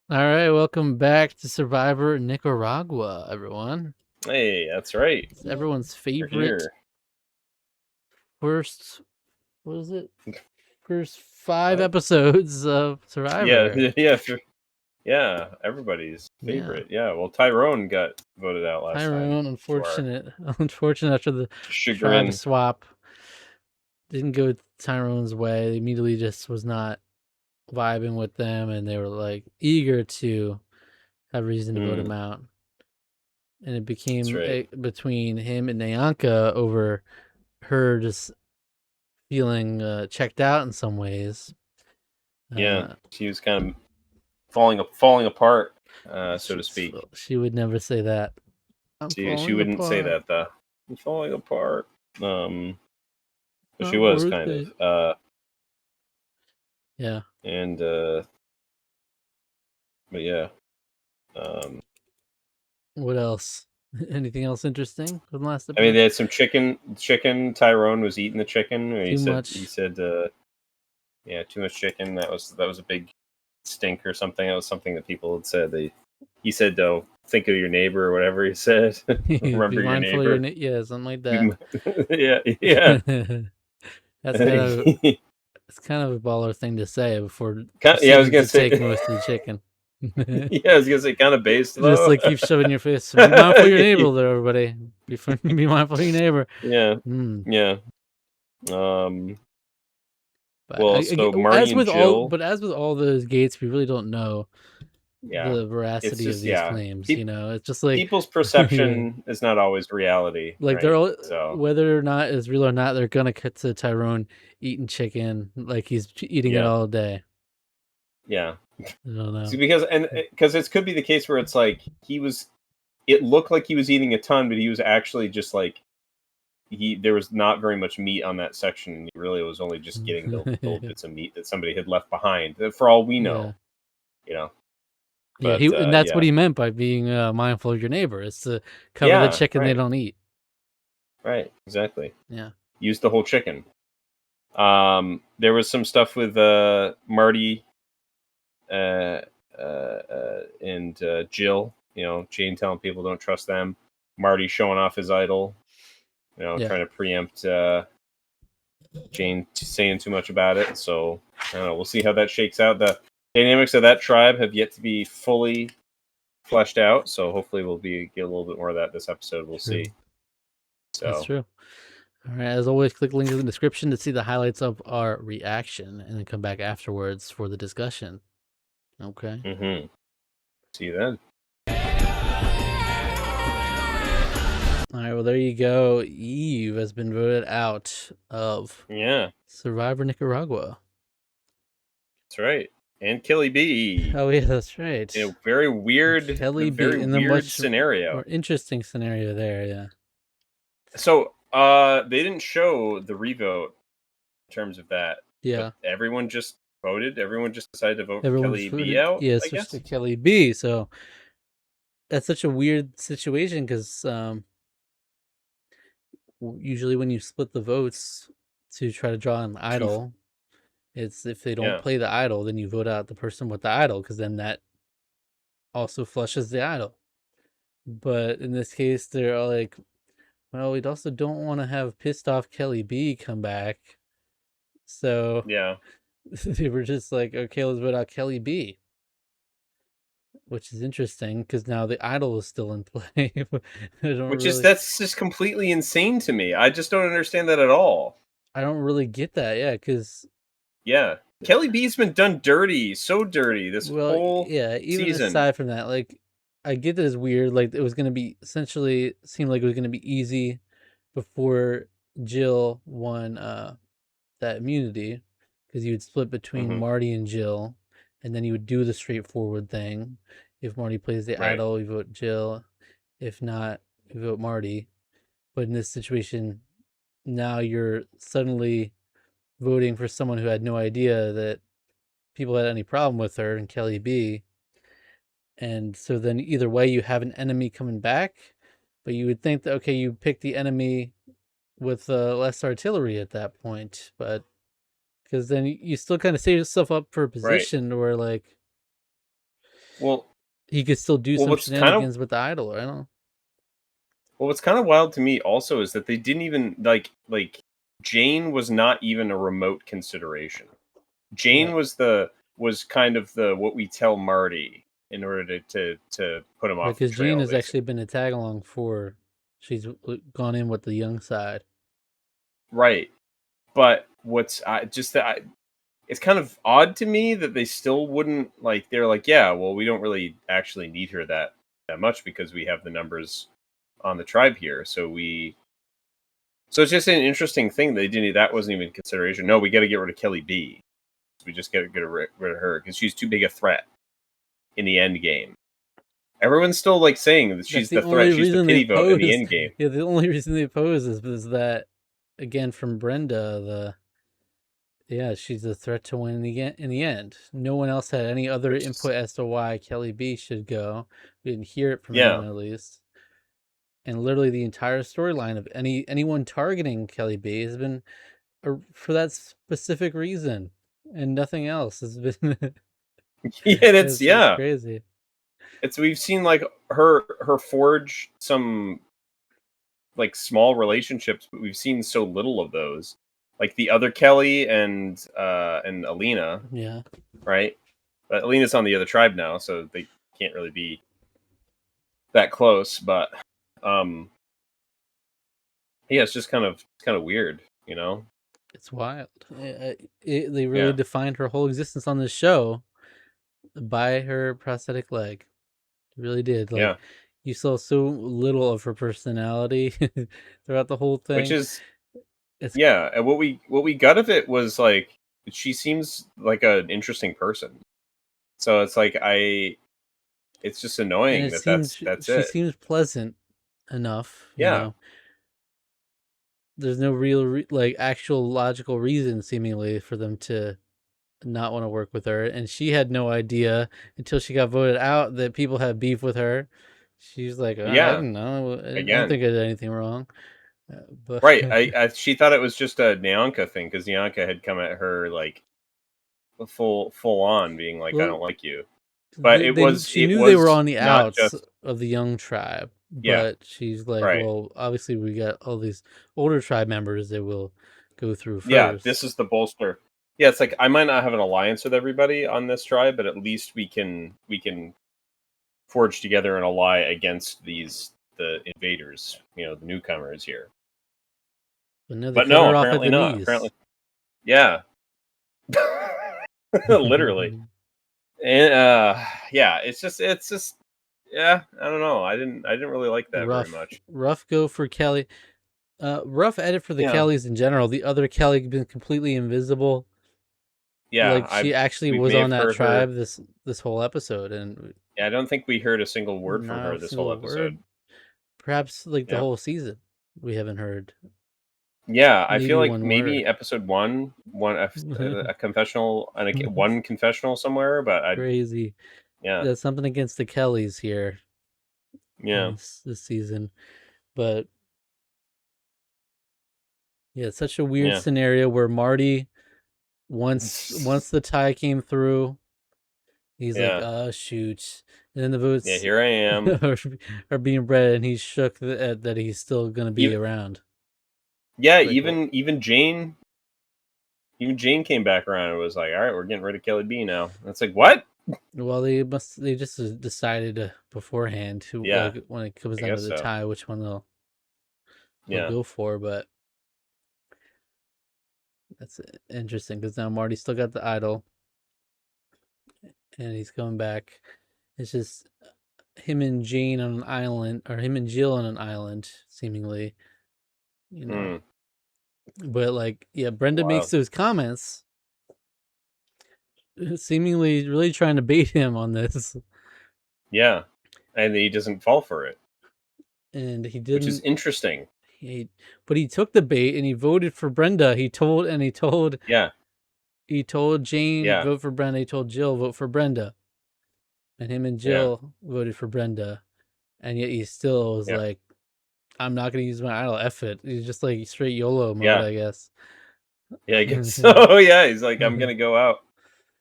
All right, welcome back to Survivor Nicaragua, everyone. Hey, that's right. It's everyone's We're favorite here. first, what is it? First 5 episodes of Survivor. Yeah, everybody's Yeah. favorite. Yeah, well, Tyrone got voted out last time. Tyrone, To our unfortunate after the tribe chagrin. swap didn't go Tyrone's way. He immediately just was not vibing with them, and they were like eager to have reason to vote him out. And it became between him and Nyanka over her just feeling checked out in some ways. Yeah, she was kind of falling apart, so to speak. She would never say that. She wouldn't say that though. I'm falling apart. But she was kind of. Yeah. And but yeah. What else? Anything else interesting from last episode? I mean, they had some chicken. Tyrone was eating the chicken. Too much. He said, yeah, too much chicken. That was a big stink or something. That was something that people had said. He said, though, think of your neighbor or whatever he said. Remember your neighbor. Yeah, something like that. yeah. That's it's kind of a baller thing to say before. Yeah, I was gonna say take most of the chicken. Yeah, I was gonna say kind of based. Just like keep shoving your face. Be mindful of your neighbor, there, everybody. Be mindful of your neighbor. Yeah. Yeah. Well, so Marty and Jill. As with all those gates, we really don't know the veracity of these claims. It's just like people's perception is not always reality. Like they're all, whether or not it's real or not, they're gonna cut to Tyrone eating chicken like he's eating it all day. Yeah, I don't know. See, because it could be the case where it's like it looked like he was eating a ton, but he was actually just like there was not very much meat on that section. He really was only just getting the little bits of meat that somebody had left behind. For all we know, But, and that's what he meant by being mindful of your neighbor. It's to cover the chicken they don't eat. Right, exactly. Yeah. Use the whole chicken. There was some stuff with Marty and Jill. Jane telling people don't trust them. Marty showing off his idol. Trying to preempt Jane saying too much about it. So I don't know. We'll see how that shakes out. The dynamics of that tribe have yet to be fully fleshed out. So hopefully we'll get a little bit more of that this episode. We'll see. So that's true. All right. As always, click the link in the description to see the highlights of our reaction, and then come back afterwards for the discussion. Okay. Mm-hmm. See you then. All right, well, there you go. Eve has been voted out of Survivor Nicaragua. That's right. And Kelly B. Oh, yeah, that's right. In a very weird, scenario. More interesting scenario there, yeah. So, they didn't show the revote in terms of that. Yeah. But everyone just voted. Everyone just decided to vote Kelly B out. Yeah, switched to Kelly B. So that's such a weird situation because usually when you split the votes to try to draw an idol, it's if they don't play the idol, then you vote out the person with the idol, because then that also flushes the idol. But in this case, they're all like, well, we also don't want to have pissed off Kelly B come back. So they were just like, okay, let's vote out Kelly B. Which is interesting because now the idol is still in play. That's just completely insane to me. I just don't understand that at all. I don't really get that, because Kelly B's been done dirty, so dirty this whole even aside from that, like I get that it's weird. Like it was gonna be essentially seemed like it was gonna be easy before Jill won that immunity, because you would split between Marty and Jill, and then you would do the straightforward thing. If Marty plays the idol, you vote Jill. If not, you vote Marty. But in this situation, now you're suddenly voting for someone who had no idea that people had any problem with her, and Kelly B. And so then either way, you have an enemy coming back, but you would think that, okay, you pick the enemy with less artillery at that point, but because then you still kind of set yourself up for a position where, like, Well, he could still do some what's kind of shenanigans with the idol. I don't know. what's kind of wild to me also is that they didn't even like Jane was not even a remote consideration. Jane Right. was kind of the what we tell Marty in order to put him off the Because Jane trail, has actually basically. been a tag along for. She's gone in with the young side. Right. But what's just that it's kind of odd to me that they still wouldn't like. They're like, yeah, well, we don't really actually need her that much because we have the numbers on the tribe here. So it's just an interesting thing they didn't. That wasn't even consideration. No, we got to get rid of Kelly B. We just got to get rid of her because she's too big a threat in the end game. Everyone's still like saying that That's she's the the threat. only She's the reason they pity vote in the oppose. end game. Yeah, the only reason they oppose is that, again, from Brenda, she's a threat to win in the end. No one else had any other Which is input as to why Kelly B should go. We didn't hear it from yeah, anyone, at least. And literally the entire storyline of anyone targeting Kelly B has been for that specific reason, and nothing else has been. yeah. It's crazy. It's we've seen like her forge some like small relationships, but we've seen so little of those. Like the other Kelly and Alina, Yeah, right? But Alina's on the other tribe now, so they can't really be that close. But um, yeah, it's just kind of weird, you know? it's wild. They really Yeah, defined her whole existence on this show by her prosthetic leg. It really did. Like, yeah. you saw so little of her personality throughout the whole Which thing. is It's yeah, and what we got of it was like she seems like an interesting person. So it's like it's just and annoying it that seems that's she it. seems pleasant enough. Yeah, There's no real like actual logical reason seemingly for them to not want to work with her, and she had no idea until she got voted out that people had beef with her. She's like, I yeah. didn't know. I don't Again, think I did anything wrong. But right. She thought it was just a Nyanka thing because Nyanka had come at her like full on being like, I well, don't like you. But she it knew they were was on the not outs just of the young tribe, yeah, but she's like, right. well, obviously we got all these older tribe members that will go through Yeah, this first. is the bolster. Yeah, it's like I might not have an alliance with everybody on this tribe, but at least we can forge together an ally against the invaders, the newcomers here. But no, they But cut no, her off at apparently the not. Apparently, knees. yeah, literally. And yeah, it's just yeah. I don't know. I didn't really like that very much. Rough go for Kelly. Rough edit for the Yeah, Kellys in general. The other Kelly been completely invisible. yeah. Like, I she actually we was may on have that heard her. tribe this whole episode, and Yeah, I don't think we heard a single word from not her a this whole single episode. word. Perhaps like the Yeah. whole season, we haven't heard Yeah, I feel maybe like one word. maybe episode one a confessional and one confessional somewhere, but I Crazy. yeah That's something against the Kellys here in yeah this season, but yeah, it's such a weird yeah scenario where Marty, once the tie came through, he's like, yeah "Oh shoot!" And then the yeah. votes Here I am. are being read, and he's shook that he's still gonna be Even, around. yeah, It's like, well, even Jane came back around and was like, "All right, we're getting rid of Kelly B now." And it's like, what? they just decided beforehand to, Yeah, like, when it comes I down to guess the so. tie, which one they'll Yeah, go for. But that's interesting because now Marty still got the idol, and he's coming back. It's just him and Jane on an island, or him and Jill on an island, seemingly, you know. hmm. But like, yeah, Brenda makes Wow. those comments, seemingly really trying to bait him on this, Yeah, and he doesn't fall for it, and he which is didn't. interesting. He, but he took the bait and he voted for Brenda. Yeah, He told Jane yeah, vote for Brenda. He told Jill vote for Brenda, and him and yeah, Jill voted for Brenda. And yet he still was yeah, like, "I'm not gonna use my idol. F it." He's just like straight YOLO mode, yeah, I guess. yeah. I guess so. Yeah, he's like, I'm gonna go out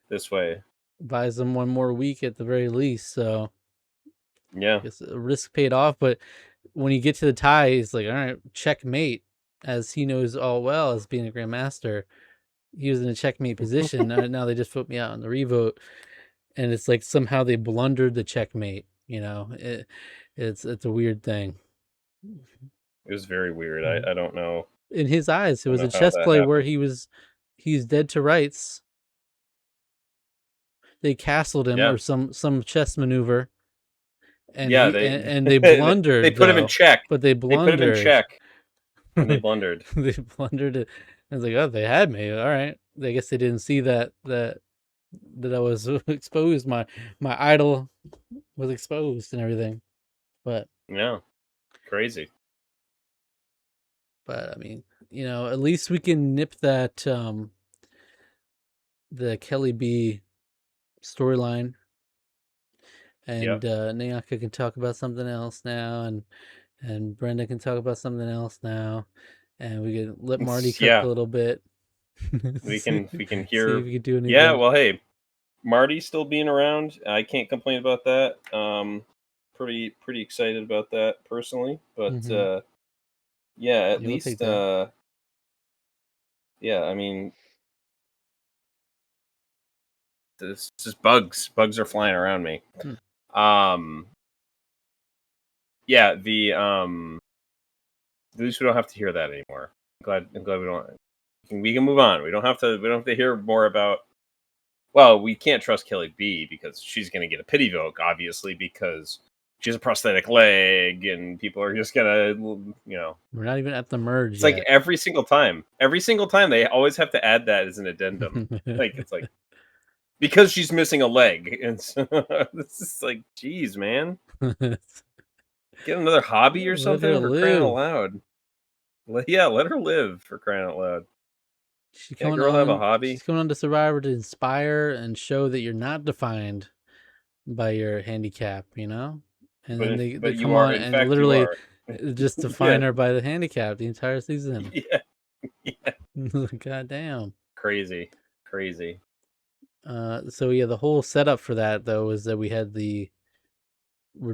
this way. buys them one more week at the very least. So Yeah. I guess a risk paid off. But when you get to the tie, he's like, all right, checkmate, as he knows all well as being a grandmaster. He was in a checkmate position. Now they just put me out on the revote, and it's like somehow they blundered the checkmate. It's a weird thing. It was very weird. I don't know. In his eyes, it I don't was a know how chess that play where happened. he's dead to rights. They castled him Yeah. or some chess maneuver, and Yeah, they they blundered put him in though. check. But they They put him in blundered. check and they blundered. They blundered it. I was like, oh, they had me. All right. I guess they didn't see that I was exposed. My idol was exposed and everything. But Yeah. Crazy. I mean, at least we can nip that the Kelly B storyline, and Yep. Nayaka can talk about something else now, and Brenda can talk about something else now, and we can let Marty cook a Yeah. little bit. We see, can see hear. if we can do Yeah, anything. well, hey, Marty still being around. I can't complain about that. Pretty excited about that personally, but Mm-hmm. yeah, at Yeah, we'll take least that. yeah, I mean, this just bugs. Bugs are flying around me. Hmm. Um yeah, the at least we don't have to hear that anymore. I'm glad we don't. We can move on. We don't have to hear more about. Well, we can't trust Kelly B because she's going to get a pity vote, obviously, because she has a prosthetic leg, and people are just gonna, We're not even at the merge It's like yet. every single time they always have to add that as an addendum. Like it's like because she's missing a leg, and so, this is like, geez, man, get another hobby or Let her something for crying out live. loud. Yeah, let her live for crying out loud. Yeah, girl, have a She's hobby. coming on to Survivor to inspire and show that you're not defined by your handicap, And then they But come you are, on in and fact, you literally are. just Yeah, define her by the handicap the entire season. yeah, yeah. God damn. Crazy, crazy. So yeah, the whole setup for that though is that we're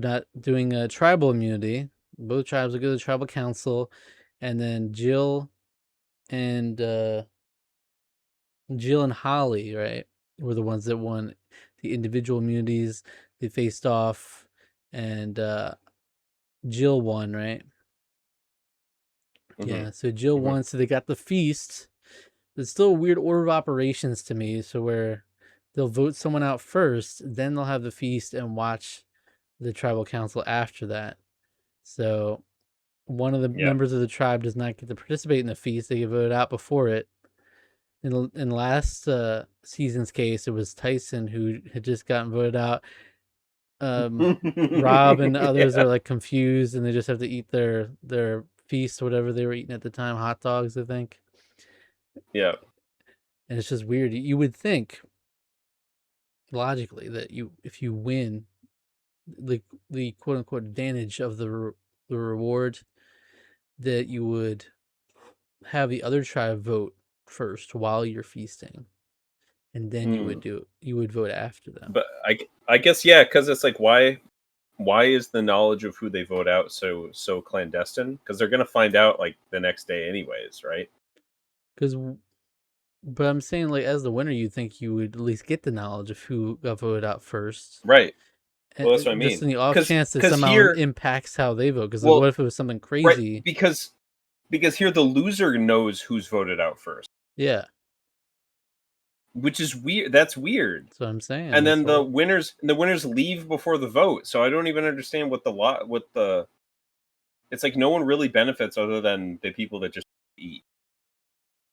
not doing a tribal immunity. Both tribes will go to the tribal council, and then and uh Jill and Holly, right, were the ones that won the individual immunities. They faced off, and Jill won, right? Hmm. Yeah, so Jill Hmm. won, so they got the feast. It's still a weird order of operations to me, so where they'll vote someone out first, then they'll have the feast and watch the tribal council after that. So one of the Yeah. members of the tribe does not get to participate in the feast. They get voted out before it. In last season's case, it was Tyson who had just gotten voted out. Rob and others Yeah. are like confused, and they just have to eat their feast, whatever they were eating at the time, hot dogs, I think. Yeah. And it's just weird. You would think logically that if you win the quote unquote advantage of the reward, that you would have the other tribe vote first while you're feasting, and then Mm. you would vote after them. But I guess, yeah, because it's like, why is the knowledge of who they vote out so clandestine? Because they're gonna find out like the next day anyways, right? Because, but I'm saying, like, as the winner, you think you would at least get the knowledge of who got voted out first, Right. Well, that's what I just mean. in the off chance that Because somehow here, impacts how they vote. Because what well, if it was something right, crazy? because here the loser knows who's voted out first, Yeah, which is weird. That's weird. that's what I'm saying. And This then whole the winners leave before the vote. So I don't even understand what the lot what the it's like no one really benefits other than the people that just eat.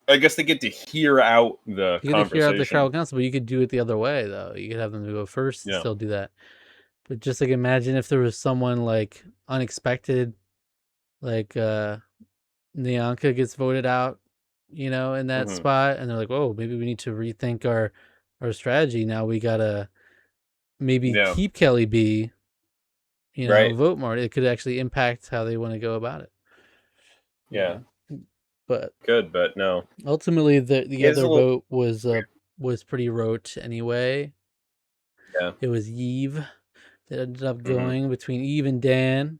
I guess they get to hear out the you get to hear out the conversation. tribal council, but you could do it the other way though. You could have them go first and Yeah. still do that. But just like imagine if there was someone like unexpected, like Nyanka gets voted out, in that Hmm. spot, and they're like, "Oh, maybe we need to rethink our strategy. Now we gotta maybe Yeah. keep Kelly B, Right. vote Marty." It could actually impact how they want to go about it. Yeah. Yeah, but Good, but no. ultimately the It's a other little vote was weird. was pretty rote anyway. Yeah. It was Eve that ended up going between Eve and Dan.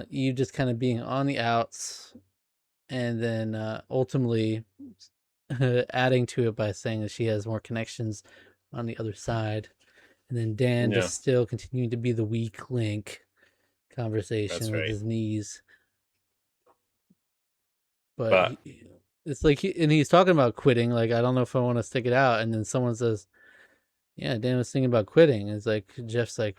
Eve just kind of being on the outs, and then ultimately adding to it by saying that she has more connections on the other side, and then Dan Yeah. just still continuing to be the weak link conversation That's with right. his knees. But But it's like, and he's talking about quitting. Like, I don't know if I want to stick it out. And then someone says, "Yeah, Dan was thinking about quitting." It's like Jeff's like,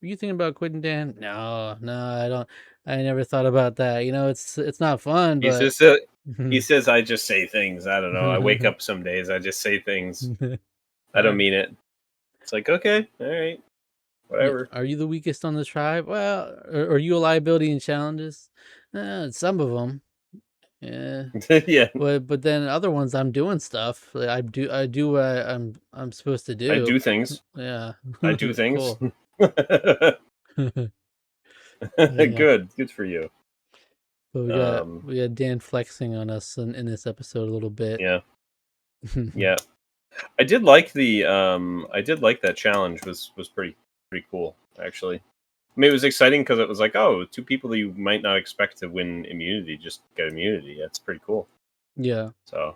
"Were you thinking about quitting, Dan?" No, I don't. I never thought about that. It's not fun, he but says I just say things. I don't know. I wake up some days, I just say things. I don't mean it. It's like, okay, all right, Yeah. whatever. Are you the weakest on the tribe? Well, are you a liability in challenges? Some of them. Yeah. Yeah. But then other ones, I'm doing stuff. Like, I do what I'm supposed to I do. do things. Yeah. I do things. Cool. Yeah. Good for you. But we got Dan flexing on us in this episode a little bit. Yeah. Yeah. I did like that challenge was pretty cool, actually. I mean, it was exciting because it was like, oh, two people that you might not expect to win immunity just get immunity. That's pretty cool. Yeah. So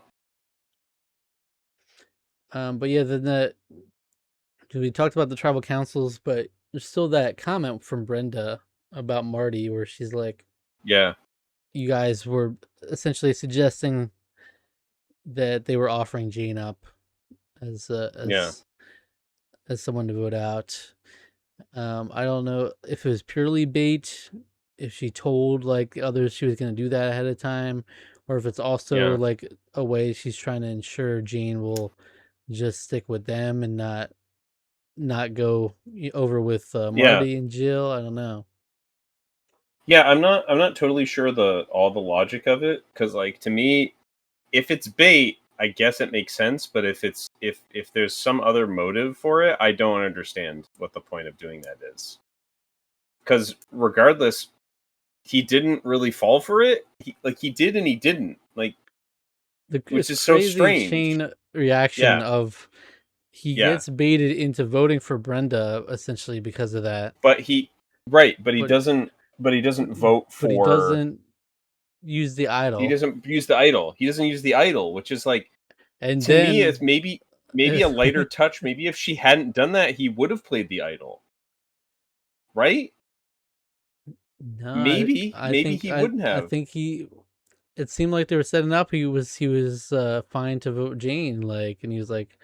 But yeah, then we talked about the tribal councils, but there's still that comment from Brenda about Marty where she's like, yeah, you guys were essentially suggesting that they were offering Jane up as yeah, as someone to vote out. I don't know if it was purely bait, if she told like the others she was going to do that ahead of time, or if it's also yeah, like a way she's trying to ensure Jane will just stick with them and not go over with yeah, Marty and Jill. I don't know. yeah. I'm not totally sure all the logic of it because, like, to me, if it's bait, I guess it makes sense. But if there's some other motive for it, I don't understand what the point of doing that is. Because regardless, he didn't really fall for it. He did and he didn't. Like, which It's is so crazy strange. chain reaction Yeah, of he yeah. gets baited into voting for Brenda essentially because of that, But he right, but he but doesn't. But he doesn't vote but he for. doesn't use the He idol, doesn't use the idol. He doesn't use the idol, which is like, and to me, then it's maybe a lighter touch. Maybe if she hadn't done that, he would have played the idol, right? no, Maybe he wouldn't I have. think he. It seemed like they were setting up. He was fine to vote Jane, like, and he was like,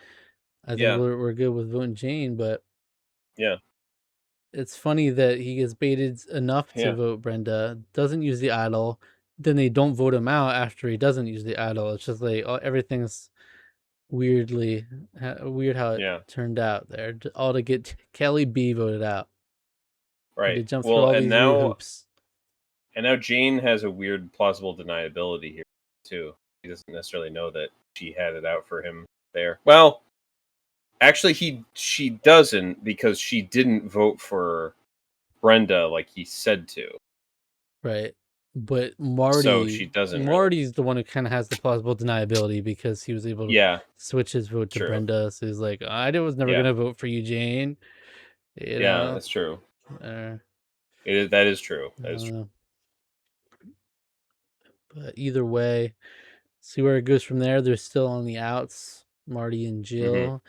I think Yeah, we're good with voting Jane, but yeah, it's funny that he gets baited enough to yeah, vote Brenda, doesn't use the idol, then they don't vote him out after he doesn't use the idol. It's just like everything's weirdly weird how it yeah. turned out there, all to get Kelly B voted out. Had to Right. jump through Well, all these weird hoops. and now Jane has a weird plausible deniability here too. He doesn't necessarily know that she had it out for him there. Well, actually, she doesn't because she didn't vote for Brenda like he said to. Right. But So she doesn't really. Marty's the one who kind of has the plausible deniability because he was able to Yeah, switch his vote to true. Brenda. So he's like, was never Yeah, gonna vote for you, Jane. You yeah, know, that's true. uh, That is true. I That is don't true. know. But either way, see where it goes from there. They're still on the outs, Marty and Mm-hmm. Jill,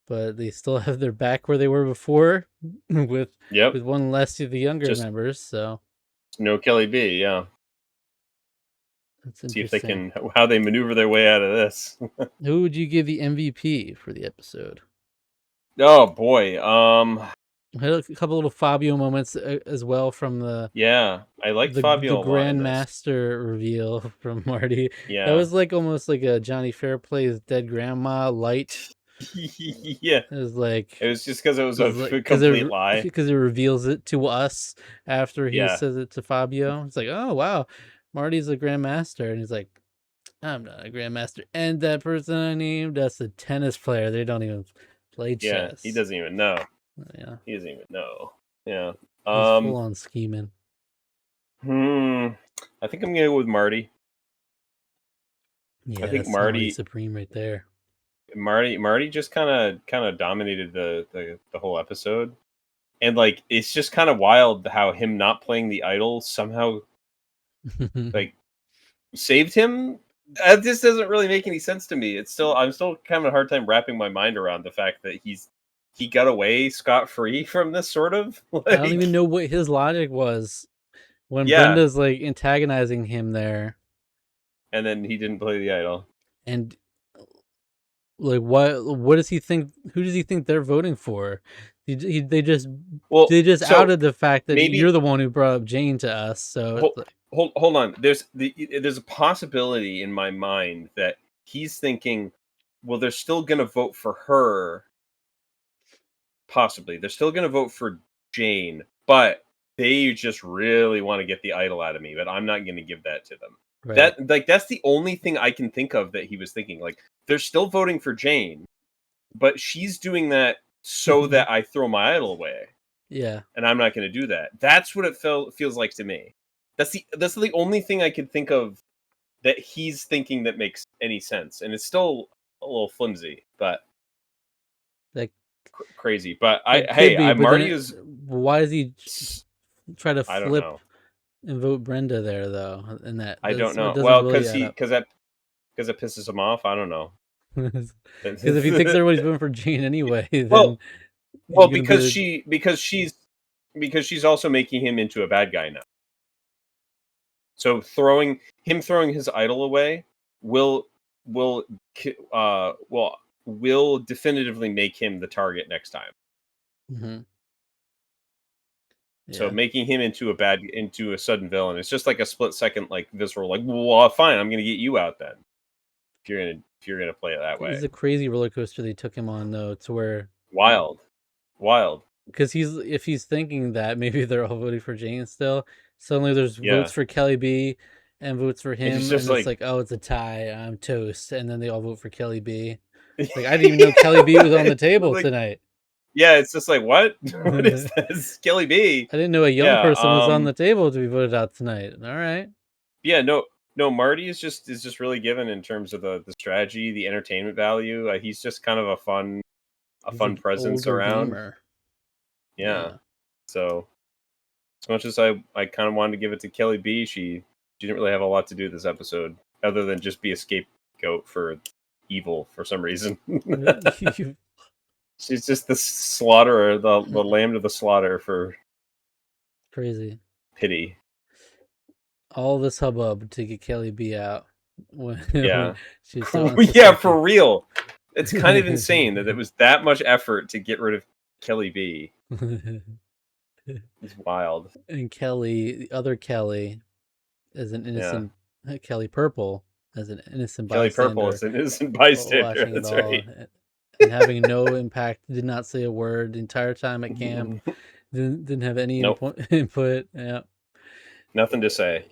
but they still have their back where they were before, with Yep. one less of the younger Just members. So no Kelly B. Yeah. that's See if they interesting. can how they maneuver their way out of this. Who would you give the MVP for the episode? Oh boy. I had a couple little Fabio moments as well from Yeah, I liked the Fabio a lot in this. grandmaster reveal from Marty. That Yeah. was like almost like a Johnny Fairplay's dead grandma light. Yeah. It was like It was just because it was because like, complete lie. because it reveals it to us after he Yeah. says it to Fabio. It's like, oh wow, Marty's a grandmaster, and he's like, I'm not a grandmaster, and that person I named, that's a tennis player. They don't even play Yeah. He chess. doesn't even know. Yeah, He doesn't even know. Yeah. he's full Um. on scheming. Hmm. I think I'm gonna go with Marty. I Yeah, think that's Marty Marty. Supreme right there. Marty just kind of dominated the whole episode, and like it's just kind of wild how him not playing the idol somehow like saved him. This doesn't really make any sense to me. I'm still kind of a hard time wrapping my mind around the fact that he got away scot-free from this sort of like... I don't even know what his logic was when Yeah. Brenda's like antagonizing him there, and then he didn't play the idol. And like, what does he think? Who does he think they're voting for? They just outed the fact that you're the one who brought up Jane to us. So hold on. There's a possibility in my mind that he's thinking, well, they're still going to vote for her. Possibly, they're still going to vote for Jane, but they just really want to get the idol out of me. But I'm not going to give that to them. Right. That's the only thing I can think of that he was thinking. Like, they're still voting for Jane, but she's doing that so that I throw my idol away. Yeah, and I'm not going to do that. That's what it feels like to me. That's the only thing I could think of that he's thinking that makes any sense, and it's still a little flimsy, but like crazy. But Marty is. Why does he try to flip and vote Brenda there though? And that I don't know. Well, because it pisses him off. I don't know. Because if he thinks everybody's voting for Jane anyway, then well, because she's also making him into a bad guy now. So throwing his idol away will definitively make him the target next time. Mm-hmm. Yeah. So making him into a sudden villain, it's just like a split second, like visceral, like, well, fine, I'm going to get you out then. If you're gonna play it that way. It's a crazy roller coaster they took him on, though. To where wild. Because if he's thinking that maybe they're all voting for Jane still, suddenly there's votes for Kelly B and votes for him, and it's like, oh, it's a tie. I'm toast, and then they all vote for Kelly B. Like, I didn't even know Kelly B was on the table tonight. Yeah, it's just like, what? What is this? Kelly B. I didn't know a young person was on the table to be voted out tonight. All right. Yeah, no, Marty is just really given in terms of the strategy, the entertainment value. He's just kind of a fun presence around. Gamer. Yeah. So as much as I kind of wanted to give it to Kelly B, she didn't really have a lot to do this episode other than just be a scapegoat for evil for some reason. She's just the slaughterer, the lamb to the slaughter for crazy pity. All this hubbub to get Kelly B out. When she's for real. It's kind of insane that it was that much effort to get rid of Kelly B. It's wild. And Kelly, the other Kelly, is an innocent. Kelly Purple as an innocent bystander. Kelly Purple is an innocent bystander. That's right. And having no impact, did not say a word the entire time at camp. Didn't have any input. Yeah. Nothing to say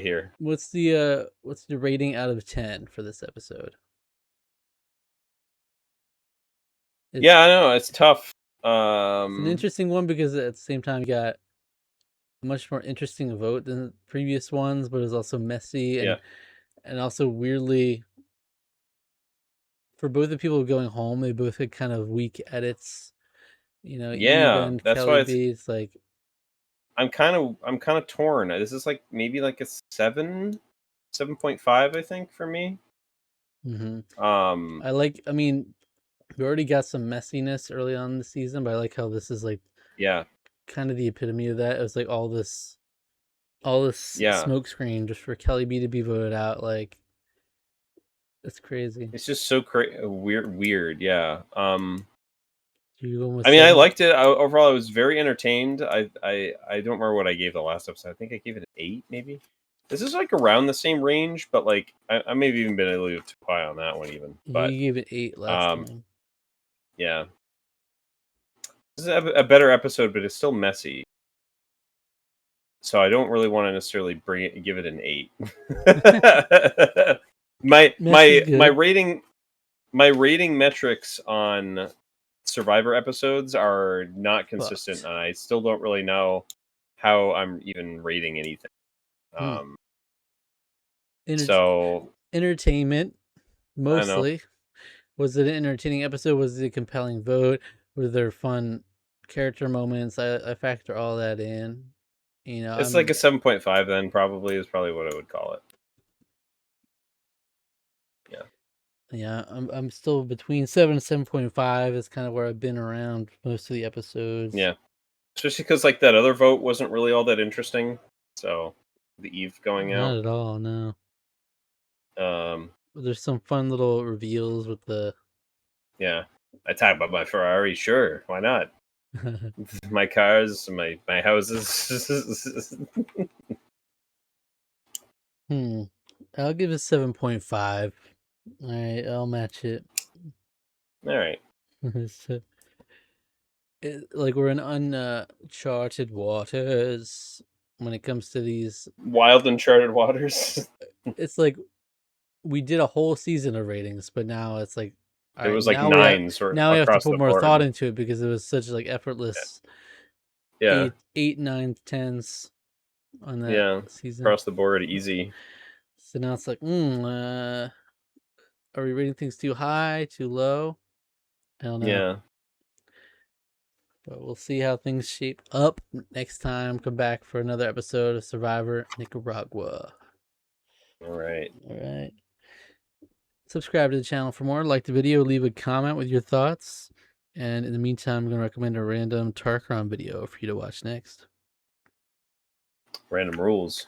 here. What's the rating out of 10 for this episode? I know it's tough. It's an interesting one because at the same time you got a much more interesting vote than the previous ones, but it's also messy and also weirdly, for both the people going home, they both had kind of weak edits. Even that's Kelly why it's like I'm kind of torn. This is like maybe like a 7.5, I think, for me. Mm-hmm. We already got some messiness early on in the season, but I like how this is like kind of the epitome of that. It was like all this smoke screen just for Kelly B to be voted out. Like, it's crazy. It's just so weird. Yeah. I liked it. Overall, I was very entertained. I don't remember what I gave the last episode. I think I gave it an 8, maybe. This is like around the same range, but like I may have even been a little too high on that one, even. But you gave it 8 last time. Yeah. This is a better episode, but it's still messy. So I don't really want to necessarily give it an 8. my rating metrics on Survivor episodes are not consistent, and I still don't really know how I'm even rating anything. Entertainment mostly. Was it an entertaining episode? Was it a compelling vote? Were there fun character moments? I factor all that in. You know, It's like a 7.5 then, probably, is probably what I would call it. Yeah. Yeah, I'm still between 7 and 7.5 is kind of where I've been around most of the episodes. Yeah. Especially because, like, that other vote wasn't really all that interesting. So, the Eve going out. Not at all, no. There's some fun little reveals with the... Yeah. I talk about my Ferrari, sure. Why not? My cars, my houses. I'll give it 7.5. All right, I'll match it. All right. Like we're in uncharted waters when it comes to these wild uncharted waters. It's like we did a whole season of ratings, but now it's like it was like 9 sort of. Now we have to across put the more board. thought into it because it was such like effortless. Yeah. 8, 9, 10s on that season across the board, easy. So now it's like, are we rating things too high, too low? I don't know. Yeah. But we'll see how things shape up next time. Come back for another episode of Survivor Nicaragua. All right. Subscribe to the channel for more. Like the video, leave a comment with your thoughts. And in the meantime, I'm going to recommend a random Tarqaron video for you to watch next. Random rules.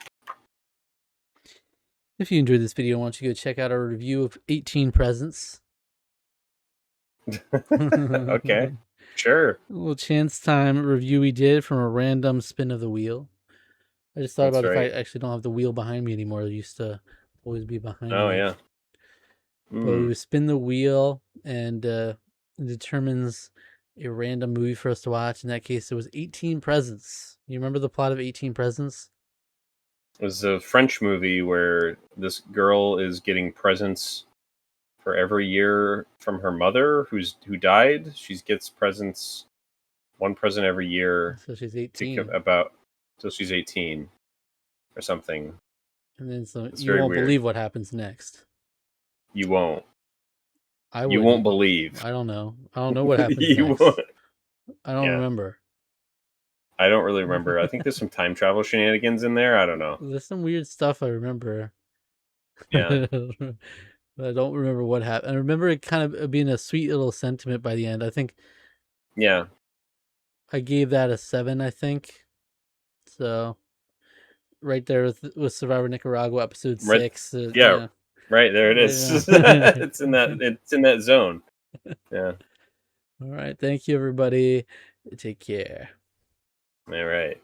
If you enjoyed this video, I want you to go check out our review of 18 Presents. Okay. Sure. A little chance time review we did from a random spin of the wheel. I just thought about if I actually don't have the wheel behind me anymore. It used to always be behind me. Oh, yeah. But we spin the wheel and it determines a random movie for us to watch. In that case, it was 18 Presents. You remember the plot of 18 Presents? It was a French movie where this girl is getting presents for every year from her mother who died. She gets presents, one present every year. So she's 18. Till she's 18 or something. And then you won't believe what happens next. You won't. You won't believe. I don't know. I don't know what happens next. Won't. I don't remember. I don't really remember. I think there's some time travel shenanigans in there. I don't know. There's some weird stuff I remember. Yeah. But I don't remember what happened. I remember it kind of being a sweet little sentiment by the end. I think. Yeah. I gave that a 7, I think. So, right there with Survivor Nicaragua episode 6. Yeah. Right there it is. It's in that zone. Yeah. All right. Thank you, everybody. Take care. All right.